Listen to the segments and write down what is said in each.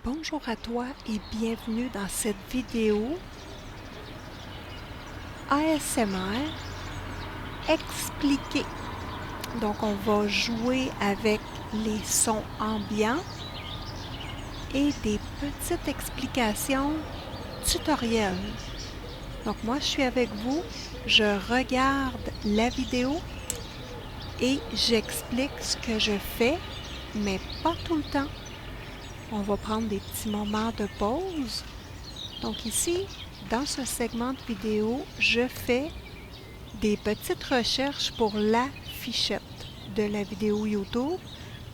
Bonjour à toi et bienvenue dans cette vidéo ASMR expliquée. Donc on va jouer avec les sons ambiants et des petites explications tutoriels. Donc moi je suis avec vous, je regarde la vidéo et j'explique ce que je fais, mais pas tout le temps. On va prendre des petits moments de pause. Donc ici, dans ce segment de vidéo, je fais des petites recherches pour la fichette de la vidéo YouTube.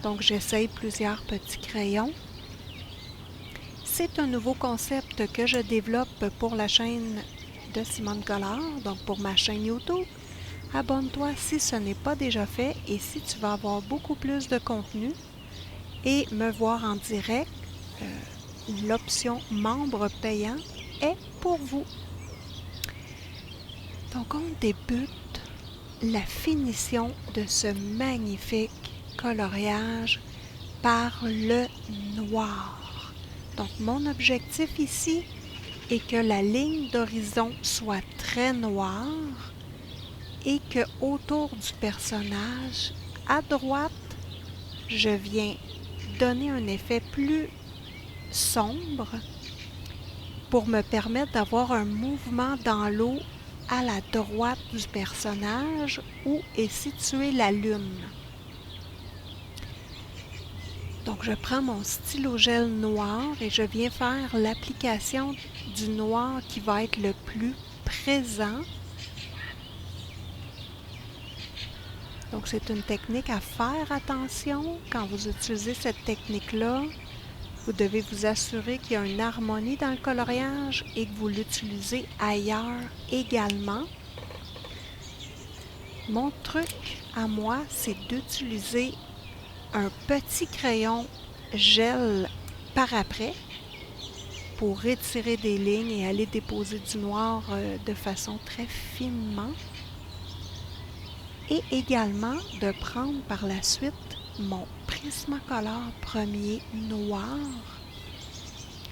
Donc j'essaye plusieurs petits crayons. C'est un nouveau concept que je développe pour la chaîne de Simone Collard, donc pour ma chaîne YouTube. Abonne-toi si ce n'est pas déjà fait et si tu vas avoir beaucoup plus de contenu et me voir en direct, l'option membre payant est pour vous. Donc on débute la finition de ce magnifique coloriage par le noir. Donc mon objectif ici est que la ligne d'horizon soit très noire et que autour du personnage, à droite, je viens donner un effet plus sombre pour me permettre d'avoir un mouvement dans l'eau à la droite du personnage où est située la lune. Donc je prends mon stylo gel noir et je viens faire l'application du noir qui va être le plus présent. Donc c'est une technique à faire attention quand vous utilisez cette technique-là. Vous devez vous assurer qu'il y a une harmonie dans le coloriage et que vous l'utilisez ailleurs également. Mon truc à moi, c'est d'utiliser un petit crayon gel par après pour étirer des lignes et aller déposer du noir de façon très finement. Et également de prendre par la suite mon Prismacolor premier noir.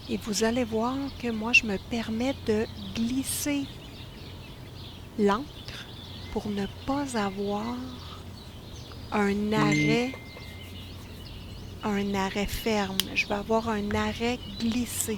Et vous allez voir que moi, je me permets de glisser l'encre pour ne pas avoir un arrêt ferme. Je vais avoir un arrêt glissé.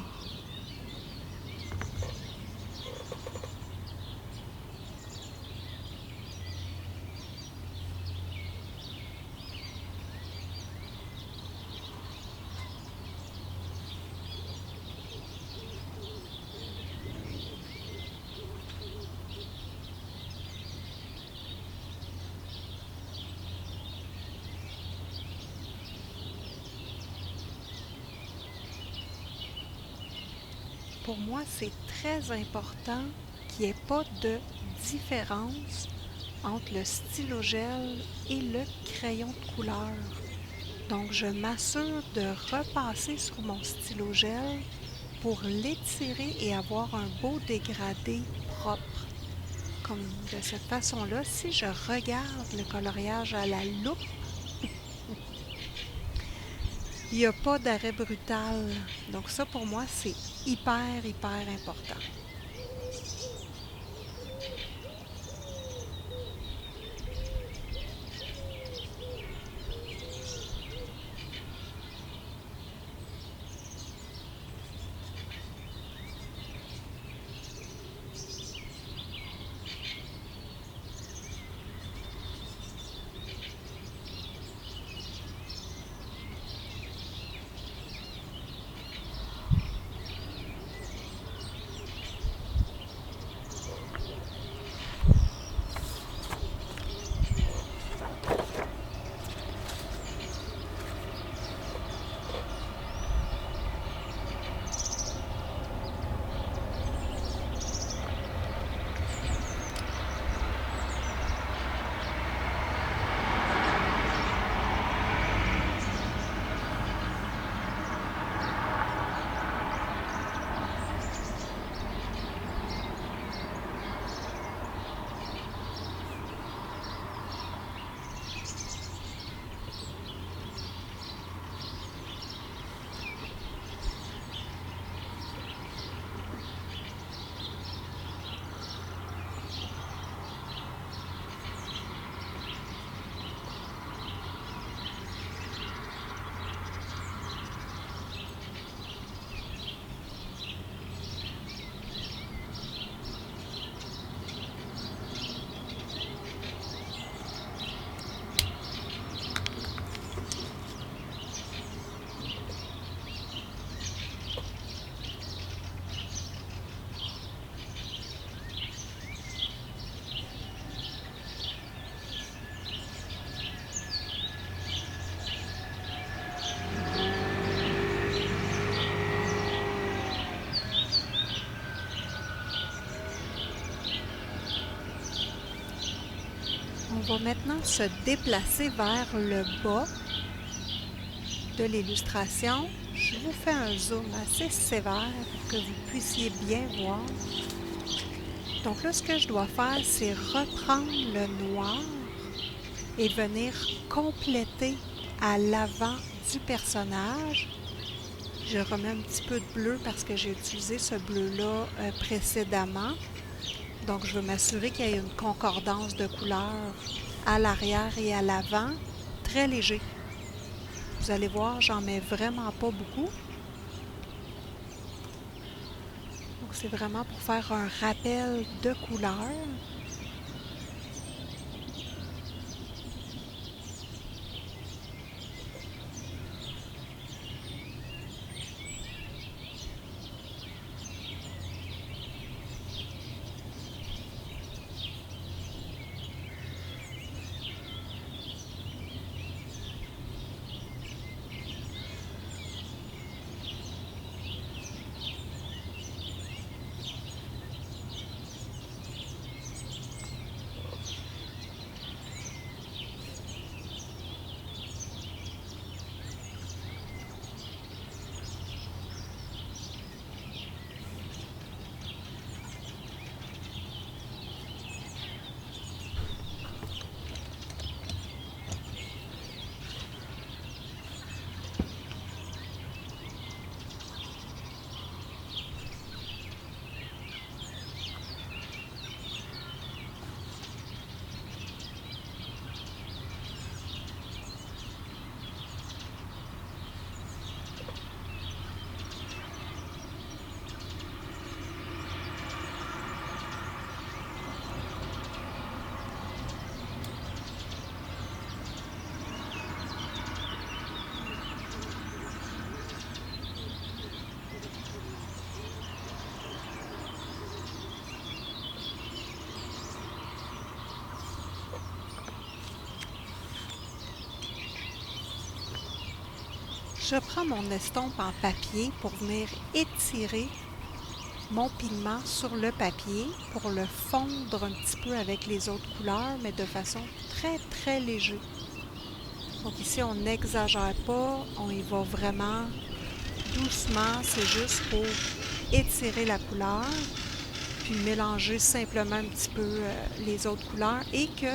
Pour moi, c'est très important qu'il n'y ait pas de différence entre le stylo gel et le crayon de couleur. Donc, je m'assure de repasser sur mon stylo gel pour l'étirer et avoir un beau dégradé propre. Comme de cette façon-là, si je regarde le coloriage à la loupe, il n'y a pas d'arrêt brutal. Donc ça, pour moi, c'est hyper important. va maintenant se déplacer vers le bas de l'illustration. Je vous fais un zoom assez sévère pour que vous puissiez bien voir. Donc là, ce que je dois faire, c'est reprendre le noir et venir compléter à l'avant du personnage. Je remets un petit peu de bleu parce que j'ai utilisé ce bleu-là précédemment. Donc, je veux m'assurer qu'il y ait une concordance de couleurs à l'arrière et à l'avant, très léger. Vous allez voir, j'en mets vraiment pas beaucoup. Donc, c'est vraiment pour faire un rappel de couleurs. Je prends mon estompe en papier pour venir étirer mon pigment sur le papier pour le fondre un petit peu avec les autres couleurs, mais de façon très très léger. Donc ici, on n'exagère pas, on y va vraiment doucement, c'est juste pour étirer la couleur, puis mélanger simplement un petit peu les autres couleurs et que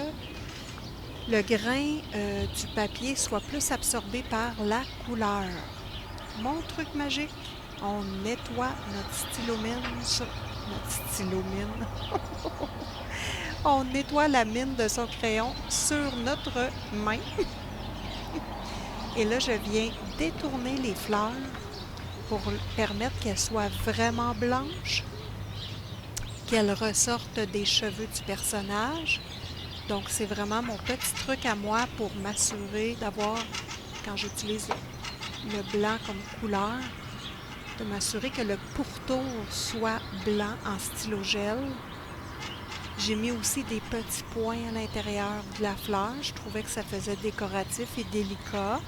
le grain du papier soit plus absorbé par la couleur. Mon truc magique, on nettoie notre stylomine sur notre stylomine. On nettoie la mine de son crayon sur notre main. Et là, je viens détourner les fleurs pour permettre qu'elles soient vraiment blanches, qu'elles ressortent des cheveux du personnage. Donc, c'est vraiment mon petit truc à moi pour m'assurer d'avoir, quand j'utilise le blanc comme couleur, de m'assurer que le pourtour soit blanc en stylo gel. J'ai mis aussi des petits points à l'intérieur de la fleur. Je trouvais que ça faisait décoratif et délicat.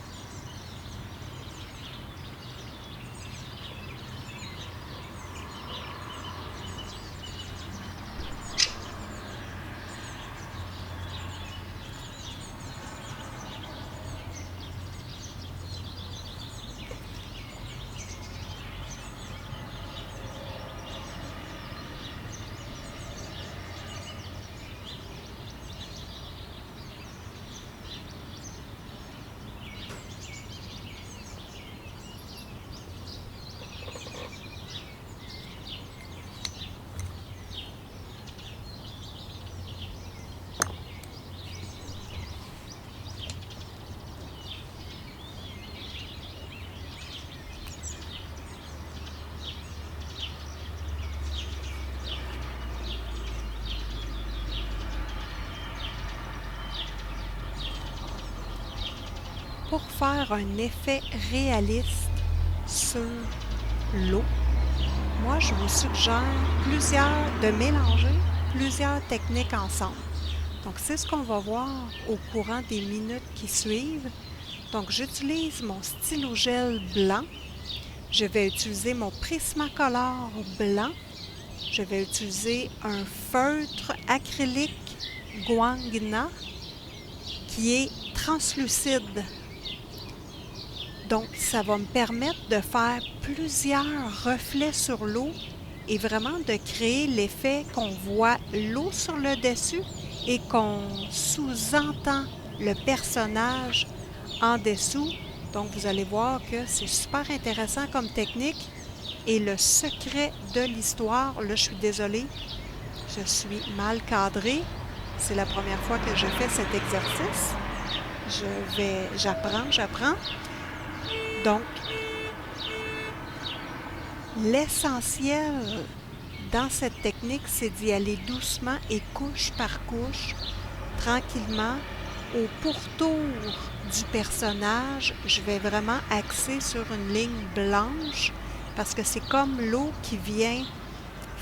Pour faire un effet réaliste sur l'eau, moi je vous suggère de mélanger plusieurs techniques ensemble. Donc c'est ce qu'on va voir au courant des minutes qui suivent. Donc j'utilise mon stylo gel blanc, je vais utiliser mon Prismacolor blanc, je vais utiliser un feutre acrylique Guangna qui est translucide. Donc, ça va me permettre de faire plusieurs reflets sur l'eau et vraiment de créer l'effet qu'on voit l'eau sur le dessus et qu'on sous-entend le personnage en dessous. Donc, vous allez voir que c'est super intéressant comme technique. Et le secret de l'histoire, là, je suis désolée, je suis mal cadrée. C'est la première fois que je fais cet exercice. J'apprends. Donc, l'essentiel dans cette technique, c'est d'y aller doucement et couche par couche, tranquillement. Au pourtour du personnage, je vais vraiment axer sur une ligne blanche parce que c'est comme l'eau qui vient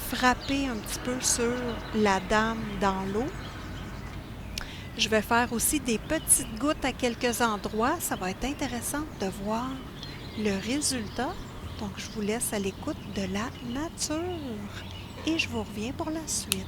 frapper un petit peu sur la dame dans l'eau. Je vais faire aussi des petites gouttes à quelques endroits. Ça va être intéressant de voir le résultat. Donc, je vous laisse à l'écoute de la nature et je vous reviens pour la suite.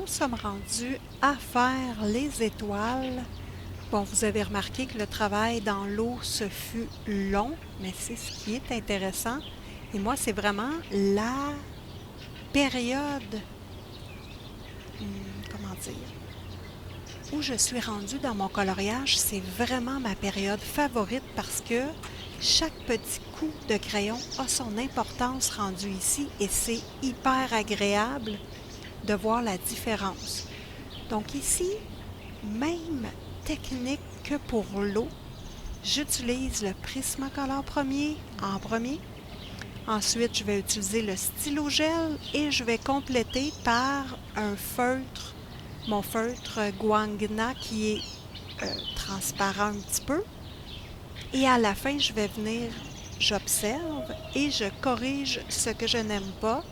nous sommes rendus à faire les étoiles. Bon, vous avez remarqué que le travail dans l'eau, ce fut long, mais c'est ce qui est intéressant. Et moi, c'est vraiment la période, comment dire, où je suis rendue dans mon coloriage. C'est vraiment ma période favorite parce que chaque petit coup de crayon a son importance rendue ici et c'est hyper agréable de voir la différence. Donc ici, même technique que pour l'eau, j'utilise le Prismacolor en premier. Ensuite, je vais utiliser le stylo gel et je vais compléter par un feutre, mon feutre Guangna qui est transparent un petit peu. Et à la fin, je vais venir, j'observe et je corrige ce que je n'aime pas.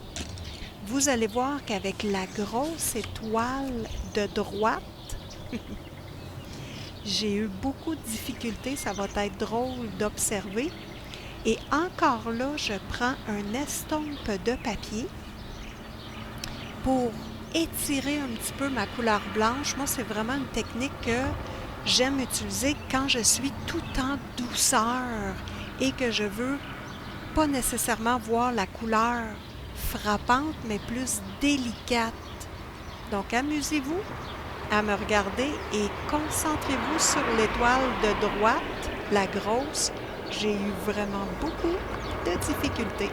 Vous allez voir qu'avec la grosse étoile de droite, j'ai eu beaucoup de difficultés, ça va être drôle d'observer. Et encore là, je prends un estompe de papier pour étirer un petit peu ma couleur blanche. Moi, c'est vraiment une technique que j'aime utiliser quand je suis tout en douceur et que je veux pas nécessairement voir la couleur frappante, mais plus délicate. Donc, amusez-vous à me regarder et concentrez-vous sur l'étoile de droite, la grosse. J'ai eu vraiment beaucoup de difficultés.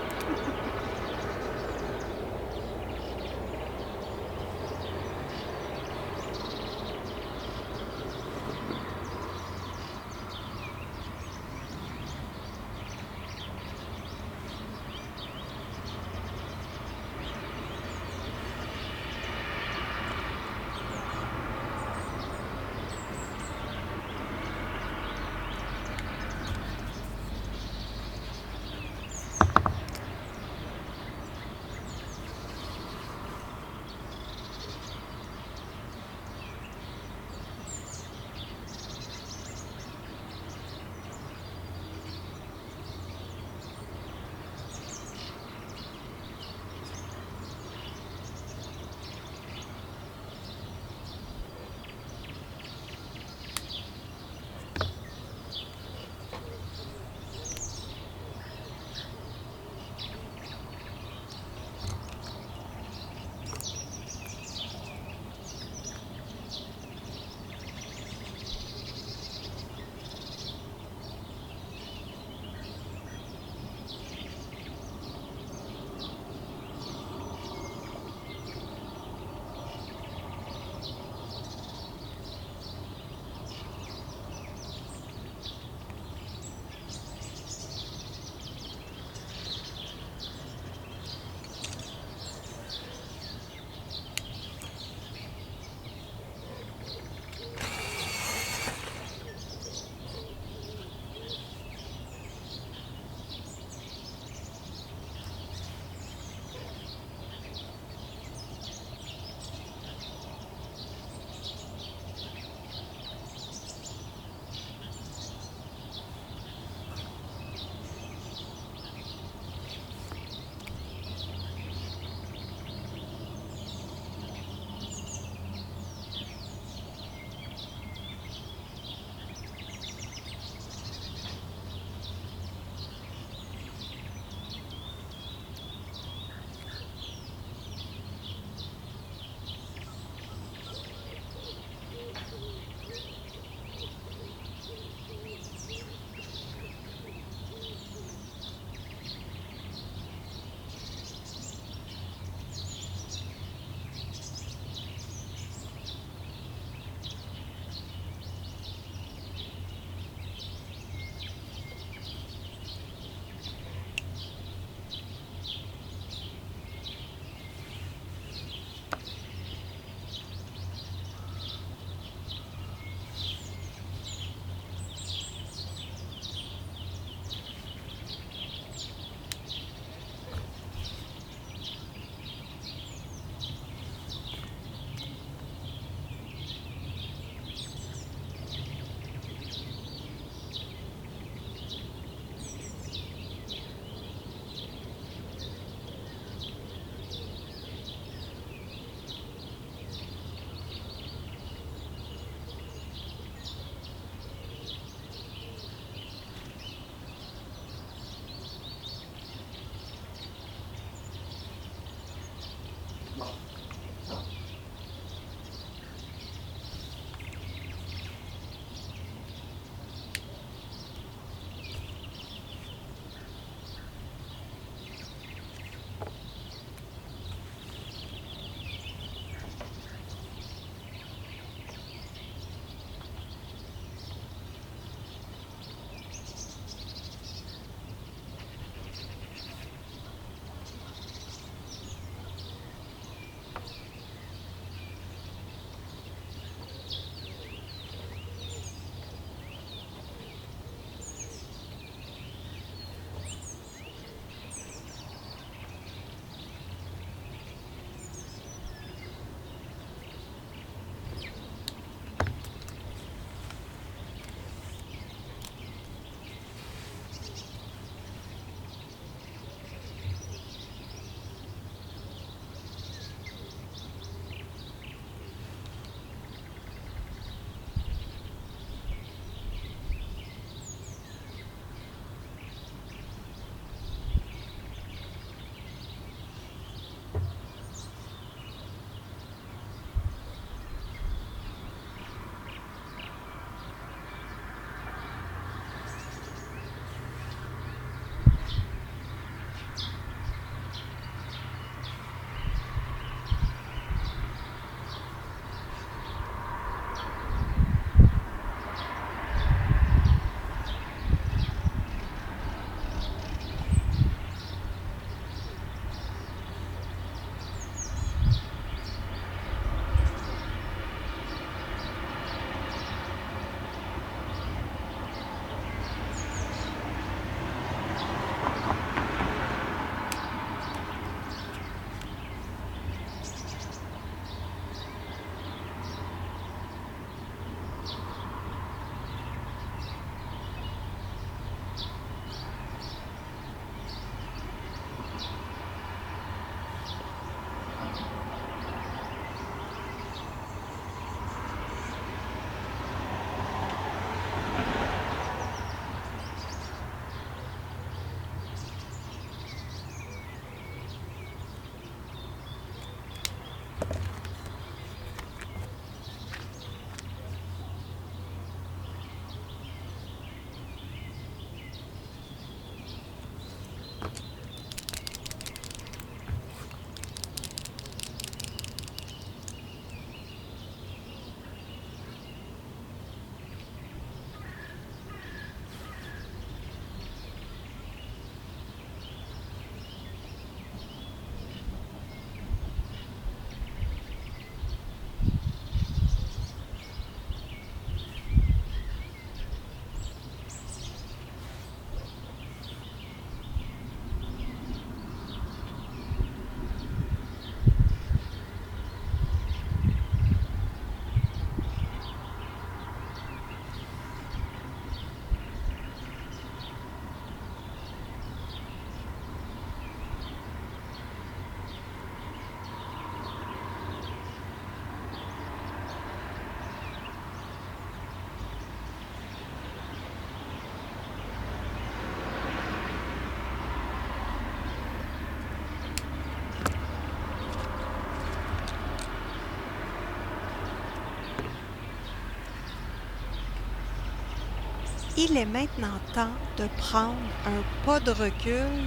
il est maintenant temps de prendre un pas de recul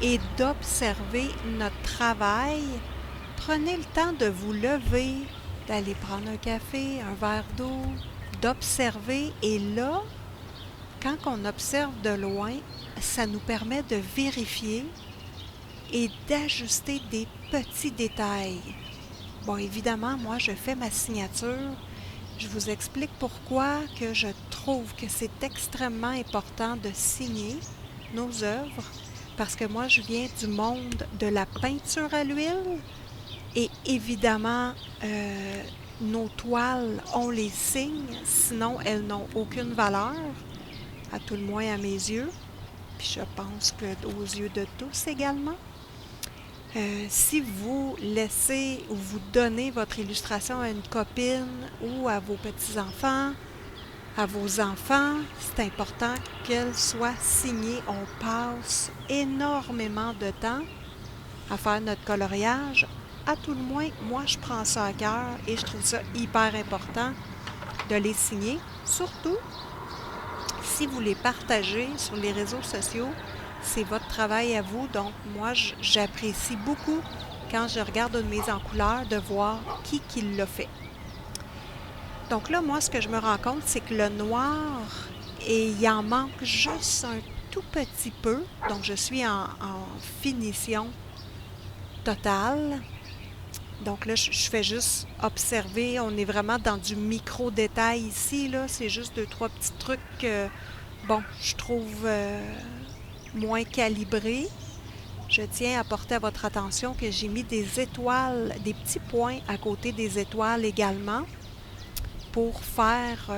et d'observer notre travail. Prenez le temps de vous lever, d'aller prendre un café, un verre d'eau, d'observer. Et là, quand on observe de loin, ça nous permet de vérifier et d'ajuster des petits détails. Bon, évidemment, moi, je fais ma signature. Je vous explique pourquoi que je trouve que c'est extrêmement important de signer nos œuvres, parce que moi, je viens du monde de la peinture à l'huile et évidemment, nos toiles, on les signe, sinon elles n'ont aucune valeur, à tout le moins à mes yeux, puis je pense que aux yeux de tous également. Si vous laissez ou vous donnez votre illustration à une copine ou à vos petits-enfants, à vos enfants, c'est important qu'elle soit signée. On passe énormément de temps à faire notre coloriage. À tout le moins, moi, je prends ça à cœur et je trouve ça hyper important de les signer. Surtout si vous les partagez sur les réseaux sociaux. C'est votre travail à vous, donc moi, j'apprécie beaucoup quand je regarde une mise en couleur de voir qui l'a fait. Donc là, moi, ce que je me rends compte, c'est que le noir, et il en manque juste un tout petit peu. Donc, je suis en finition totale. Donc là, je fais juste observer. On est vraiment dans du micro-détail ici, là. C'est juste 2-3 petits trucs que, bon, je trouve moins calibrés. Je tiens à porter à votre attention que j'ai mis des étoiles, des petits points à côté des étoiles également pour faire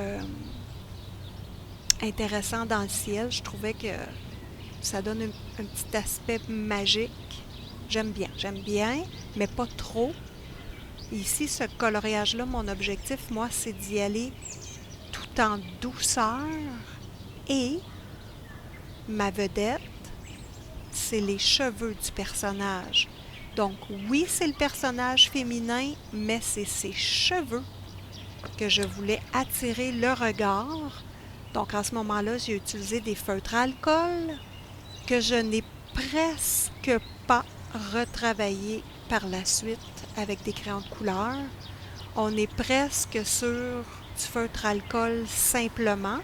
intéressant dans le ciel. Je trouvais que ça donne un petit aspect magique. J'aime bien, mais pas trop. Ici, ce coloriage-là, mon objectif, moi, c'est d'y aller tout en douceur. Et ma vedette, c'est les cheveux du personnage. Donc, oui, c'est le personnage féminin, mais c'est ses cheveux que je voulais attirer le regard. Donc, en ce moment-là, j'ai utilisé des feutres à alcool que je n'ai presque pas retravaillé par la suite avec des crayons de couleur. On est presque sur du feutre à alcool simplement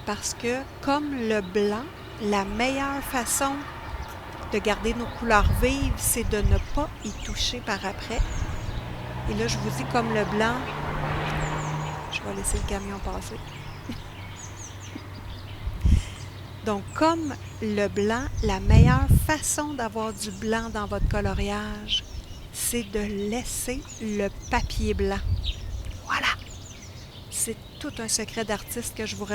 parce que, comme le blanc, la meilleure façon de garder nos couleurs vives, c'est de ne pas y toucher par après. Et là, je vous dis, comme le blanc, je vais laisser le camion passer. Donc, comme le blanc, la meilleure façon d'avoir du blanc dans votre coloriage, c'est de laisser le papier blanc. Voilà! C'est tout un secret d'artiste que je vous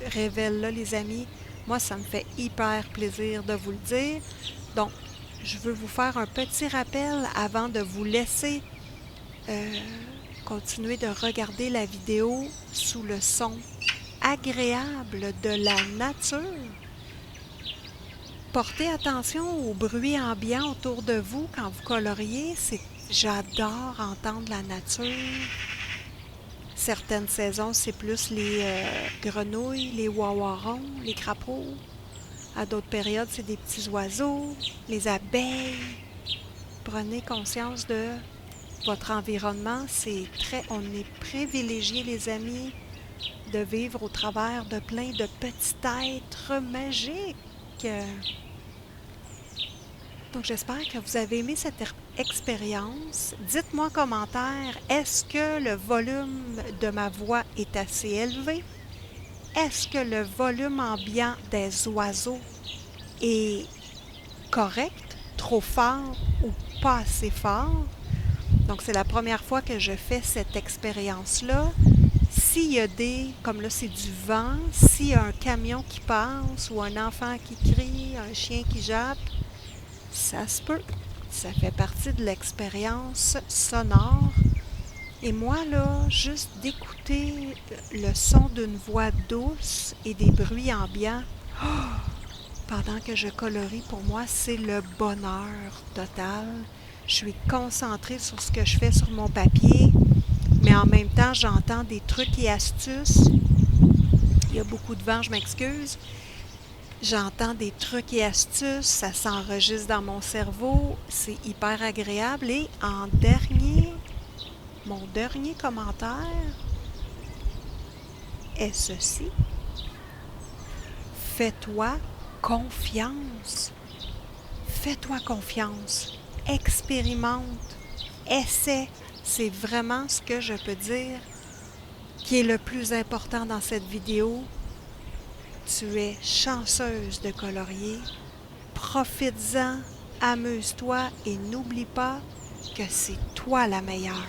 révèle là, les amis. Moi, ça me fait hyper plaisir de vous le dire. Donc, je veux vous faire un petit rappel avant de vous laisser continuer de regarder la vidéo sous le son agréable de la nature. Portez attention au bruit ambiant autour de vous quand vous coloriez. J'adore entendre la nature. Certaines saisons, c'est plus les grenouilles, les wawarons, les crapauds. À d'autres périodes, c'est des petits oiseaux, les abeilles. Prenez conscience de votre environnement. On est privilégiés, les amis, de vivre au travers de plein de petits êtres magiques. Donc, j'espère que vous avez aimé cette expérience. Dites-moi en commentaire, est-ce que le volume de ma voix est assez élevé? Est-ce que le volume ambiant des oiseaux est correct, trop fort ou pas assez fort? Donc, c'est la première fois que je fais cette expérience-là. S'il y a comme là, c'est du vent, s'il y a un camion qui passe ou un enfant qui crie, un chien qui jappe, ça se peut. Ça fait partie de l'expérience sonore. Et moi, là, juste d'écouter le son d'une voix douce et des bruits ambiants, pendant que je colorie, pour moi, c'est le bonheur total. Je suis concentrée sur ce que je fais sur mon papier, mais en même temps, j'entends des trucs et astuces y a beaucoup de vent, je m'excuse. J'entends des trucs et astuces, ça s'enregistre dans mon cerveau, c'est hyper agréable. Et en dernier, mon dernier commentaire est ceci. Fais-toi confiance. Fais-toi confiance. Expérimente. Essaie. C'est vraiment ce que je peux dire qui est le plus important dans cette vidéo. Tu es chanceuse de colorier. Profites-en, amuse-toi et n'oublie pas que c'est toi la meilleure.